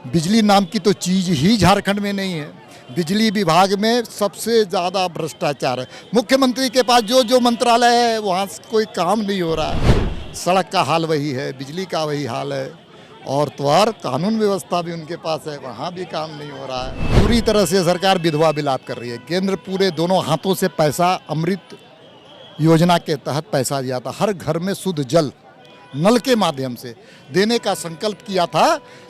बिजली नाम की तो चीज़ ही झारखंड में नहीं है। बिजली विभाग में सबसे ज़्यादा भ्रष्टाचार है। मुख्यमंत्री के पास जो जो मंत्रालय है वहाँ कोई काम नहीं हो रहा है। सड़क का हाल वही है, बिजली का वही हाल है, और तो और कानून व्यवस्था भी उनके पास है, वहाँ भी काम नहीं हो रहा है। पूरी तरह से सरकार विधवा विलाप कर रही है। केंद्र पूरे दोनों हाथों से पैसा, अमृत योजना के तहत पैसा दिया था, हर घर में शुद्ध जल नल के माध्यम से देने का संकल्प किया था।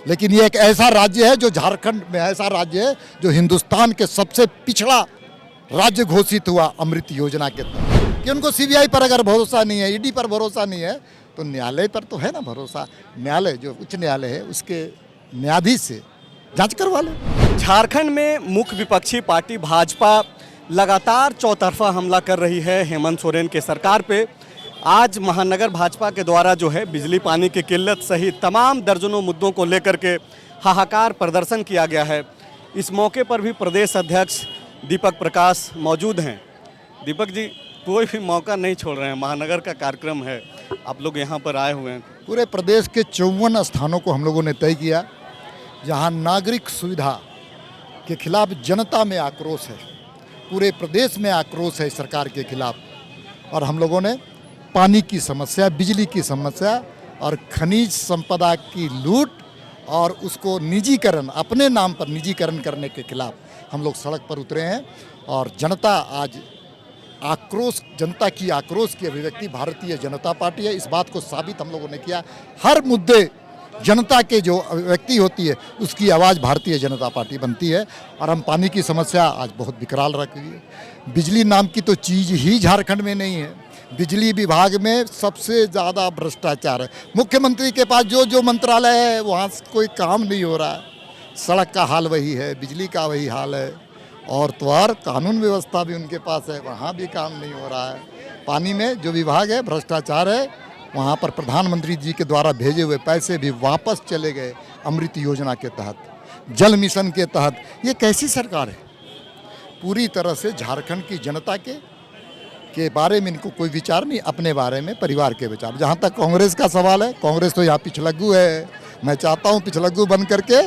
लेकिन ये एक ऐसा राज्य है जो झारखंड में ऐसा राज्य है जो हिंदुस्तान के सबसे पिछड़ा राज्य घोषित हुआ अमृत योजना के तहत। कि उनको सीबीआई पर अगर भरोसा नहीं है, ईडी पर भरोसा नहीं है, तो न्यायालय पर तो है ना भरोसा। न्यायालय जो उच्च न्यायालय है उसके न्यायाधीश से जांच करवा लो। झारखंड में मुख्य विपक्षी पार्टी भाजपा लगातार चौतरफा हमला कर रही है हेमंत सोरेन के सरकार पे। आज महानगर भाजपा के द्वारा जो है बिजली पानी की किल्लत सहित तमाम दर्जनों मुद्दों को लेकर के हाहाकार प्रदर्शन किया गया है। इस मौके पर भी प्रदेश अध्यक्ष दीपक प्रकाश मौजूद हैं। दीपक जी, कोई भी मौका नहीं छोड़ रहे हैं, महानगर का कार्यक्रम है, आप लोग यहाँ पर आए हुए हैं। पूरे प्रदेश के 54 स्थानों को हम लोगों ने तय किया जहाँ नागरिक सुविधा के खिलाफ जनता में आक्रोश है, पूरे प्रदेश में आक्रोश है सरकार के खिलाफ। और हम लोगों ने पानी की समस्या, बिजली की समस्या और खनिज संपदा की लूट और उसको निजीकरण, अपने नाम पर निजीकरण करने के खिलाफ हम लोग सड़क पर उतरे हैं। और जनता आज आक्रोश, जनता की आक्रोश की अभिव्यक्ति भारतीय जनता पार्टी है। इस बात को साबित हम लोगों ने किया। हर मुद्दे जनता के जो अभिव्यक्ति होती है उसकी आवाज़ भारतीय जनता पार्टी बनती है। और हम पानी की समस्या आज बहुत विकराल रख रही है। बिजली नाम की तो चीज़ ही झारखंड में नहीं है। बिजली विभाग में सबसे ज़्यादा भ्रष्टाचार है। मुख्यमंत्री के पास जो जो मंत्रालय है वहाँ कोई काम नहीं हो रहा है। सड़क का हाल वही है, बिजली का वही हाल है, और तो और कानून व्यवस्था भी उनके पास है, वहाँ भी काम नहीं हो रहा है। पानी में जो विभाग है भ्रष्टाचार है। वहाँ पर प्रधानमंत्री जी के द्वारा भेजे हुए पैसे भी वापस चले गए अमृत योजना के तहत, जल मिशन के तहत। ये कैसी सरकार है? पूरी तरह से झारखंड की जनता के बारे में इनको कोई विचार नहीं, अपने बारे में, परिवार के विचार। जहाँ तक कांग्रेस का सवाल है, कांग्रेस तो यहाँ पिछलग्गू है। मैं चाहता हूँ पिछलग्गू बन करके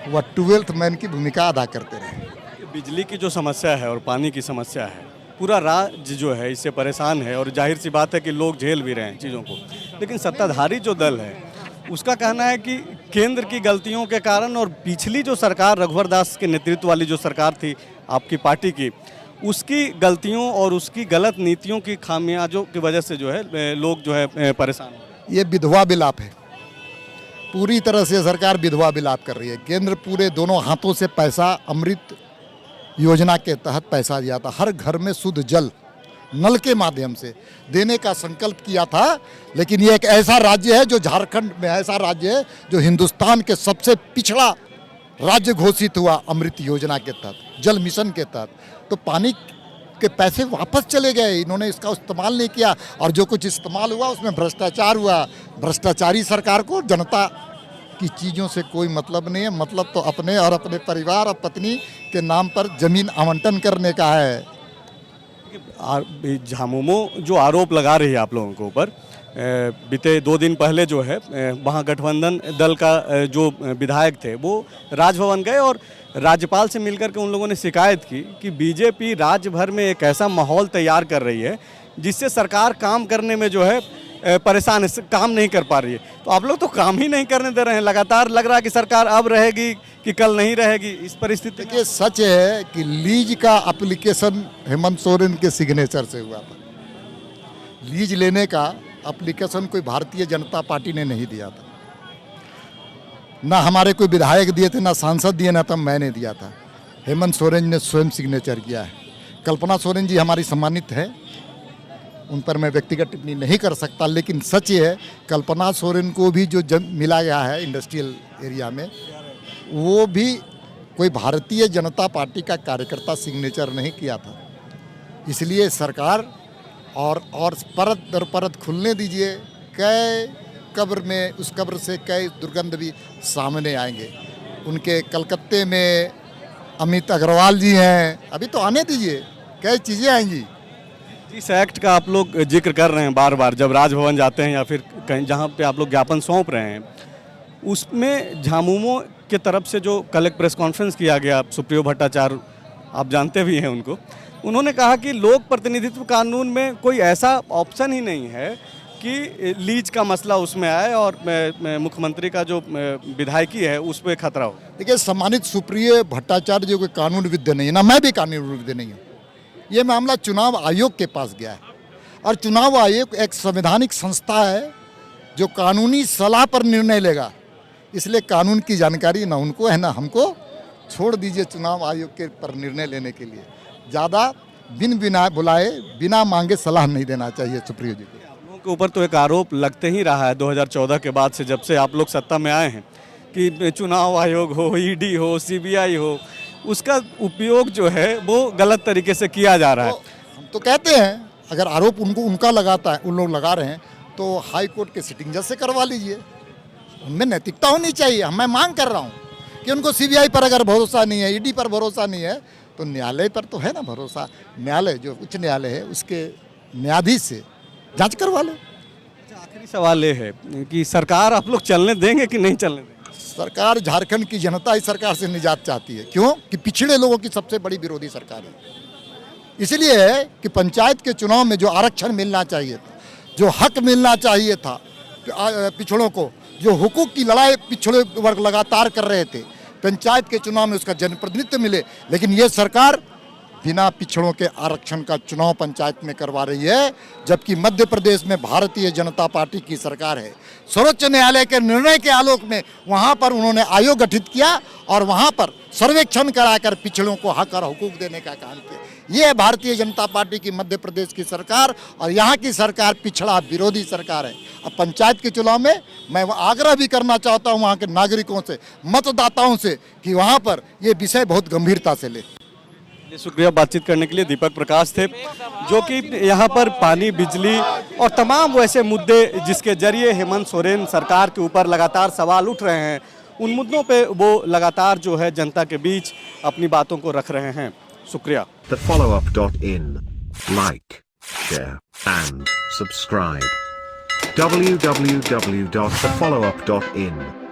वह 12th मैन की भूमिका अदा करते रहे। बिजली की जो समस्या है और पानी की समस्या है, पूरा राज्य जो है इससे परेशान है, और जाहिर सी बात है कि लोग झेल भी रहे हैं चीज़ों को। लेकिन सत्ताधारी जो दल है उसका कहना है कि केंद्र की गलतियों के कारण और पिछली जो सरकार, रघुवर दास के नेतृत्व वाली जो सरकार थी आपकी पार्टी की, उसकी गलतियों और उसकी गलत नीतियों की खामियाजों की वजह से जो है लोग जो है परेशान हैं। ये विधवा विलाप है। पूरी तरह से सरकार विधवा विलाप कर रही है। केंद्र पूरे दोनों हाथों से पैसा, अमृत योजना के तहत पैसा दिया था, हर घर में शुद्ध जल नल के माध्यम से देने का संकल्प किया था। लेकिन ये एक ऐसा राज्य है जो झारखंड में ऐसा राज्य है जो हिंदुस्तान के सबसे पिछड़ा राज्य घोषित हुआ अमृत योजना के तहत, जल मिशन के तहत। तो पानी के पैसे वापस चले गए, इन्होंने इसका इस्तेमाल नहीं किया, और जो कुछ इस्तेमाल हुआ उसमें भ्रष्टाचार हुआ। भ्रष्टाचारी सरकार को जनता की चीज़ों से कोई मतलब नहीं है। मतलब तो अपने और अपने परिवार और पत्नी के नाम पर जमीन आवंटन करने का है। झामुमो जो आरोप लगा रही है आप लोगों के ऊपर, बीते 2 दिन पहले जो है वहाँ गठबंधन दल का जो विधायक थे वो राजभवन गए और राज्यपाल से मिलकर के उन लोगों ने शिकायत की कि बीजेपी राज्य भर में एक ऐसा माहौल तैयार कर रही है जिससे सरकार काम करने में जो है परेशान है, काम नहीं कर पा रही है। तो आप लोग तो काम ही नहीं करने दे रहे हैं। लगातार लग रहा है कि सरकार अब रहेगी कि कल नहीं रहेगी। इस परिस्थिति में सच है कि लीज का एप्लीकेशन हेमंत सोरेन के सिग्नेचर से हुआ था। लीज लेने का एप्लीकेशन कोई भारतीय जनता पार्टी ने नहीं दिया था, ना हमारे कोई विधायक दिए थे, ना सांसद दिए, ना तब मैंने दिया था। हेमंत सोरेन ने स्वयं सिग्नेचर किया है। कल्पना सोरेन जी हमारी सम्मानित है, उन पर मैं व्यक्तिगत टिप्पणी नहीं कर सकता। लेकिन सच है कल्पना सोरेन को भी जो मिला गया है इंडस्ट्रियल एरिया में, वो भी कोई भारतीय जनता पार्टी का कार्यकर्ता सिग्नेचर नहीं किया था। इसलिए सरकार और परत दर परत खुलने दीजिए। कई कब्र में, उस कब्र से कई दुर्गंध भी सामने आएंगे। उनके कलकत्ते में अमित अग्रवाल जी हैं, अभी तो आने दीजिए, कई चीज़ें आएंगी। इस एक्ट का आप लोग जिक्र कर रहे हैं बार बार, जब राजभवन जाते हैं या फिर कहीं जहाँ पे आप लोग ज्ञापन सौंप रहे हैं, उसमें झामुमो के तरफ से जो कल एक प्रेस कॉन्फ्रेंस किया गया, सुप्रियो भट्टाचार्य आप जानते भी हैं उनको, उन्होंने कहा कि लोक प्रतिनिधित्व कानून में कोई ऐसा ऑप्शन ही नहीं है कि लीज का मसला उसमें आए और मुख्यमंत्री का जो विधायकी है उस पर खतरा हो। देखिए, सम्मानित सुप्रिय भट्टाचार्य जी कोई कानूनविद नहीं है, ना मैं भी कानूनविद नहीं हूँ। ये मामला चुनाव आयोग के पास गया है और चुनाव आयोग एक संवैधानिक संस्था है जो कानूनी सलाह पर निर्णय लेगा, इसलिए कानून की जानकारी ना उनको है ना हमको। छोड़ दीजिए चुनाव आयोग के पर निर्णय लेने के लिए। ज़्यादा बिना बुलाए बिना मांगे सलाह नहीं देना चाहिए सुप्रियो जी को। आप लोगों के ऊपर तो एक आरोप लगते ही रहा है 2014 के बाद से, जब से आप लोग सत्ता में आए हैं, कि चुनाव आयोग हो, ईडी हो, सीबीआई हो, उसका उपयोग जो है वो गलत तरीके से किया जा रहा है। हम तो कहते हैं अगर आरोप उनका लगाता है, उन लोग लगा रहे हैं, तो हाई कोर्ट के सिटिंग जज से करवा लीजिए। उनमें नैतिकता होनी चाहिए। मैं मांग कर रहा हूँ कि उनको सीबीआई पर अगर भरोसा नहीं है, ईडी पर भरोसा नहीं है, तो न्यायालय पर तो है ना भरोसा। न्यायालय जो उच्च न्यायालय है उसके न्यायाधीश से जांच करवा लो। आखिरी सवाल ये है कि सरकार आप लोग चलने देंगे कि नहीं चलने देंगे? सरकार, झारखंड की जनता इस सरकार से निजात चाहती है। क्यों? कि पिछड़े लोगों की सबसे बड़ी विरोधी सरकार है। इसलिए है कि पंचायत के चुनाव में जो आरक्षण मिलना चाहिए था, जो हक मिलना चाहिए था पिछड़ों को, जो हुकूक की लड़ाई पिछड़े वर्ग लगातार कर रहे थे, पंचायत के चुनाव में उसका जनप्रतिनिधित्व मिले, लेकिन ये सरकार बिना पिछड़ों के आरक्षण का चुनाव पंचायत में करवा रही है। जबकि मध्य प्रदेश में भारतीय जनता पार्टी की सरकार है। सर्वोच्च न्यायालय के निर्णय के आलोक में वहाँ पर उन्होंने आयोग गठित किया और वहाँ पर सर्वेक्षण कराकर पिछड़ों को हक और हुकूक देने का काम किया। ये है भारतीय जनता पार्टी की मध्य प्रदेश की सरकार, और यहाँ की सरकार पिछड़ा विरोधी सरकार है। अब पंचायत के चुनाव में मैं आग्रह भी करना चाहता हूँ वहाँ के नागरिकों से, मतदाताओं से, कि वहाँ पर ये विषय बहुत गंभीरता से ले। शुक्रिया बातचीत करने के लिए। दीपक प्रकाश थे, जो कि यहाँ पर पानी, बिजली और तमाम वैसे मुद्दे जिसके जरिए हेमंत सोरेन सरकार के ऊपर लगातार सवाल उठ रहे हैं, उन मुद्दों पे वो लगातार जो है जनता के बीच अपनी बातों को रख रहे हैं। शुक्रिया। TheFollowUp.in. Like, share and subscribe. www.thefollowup.in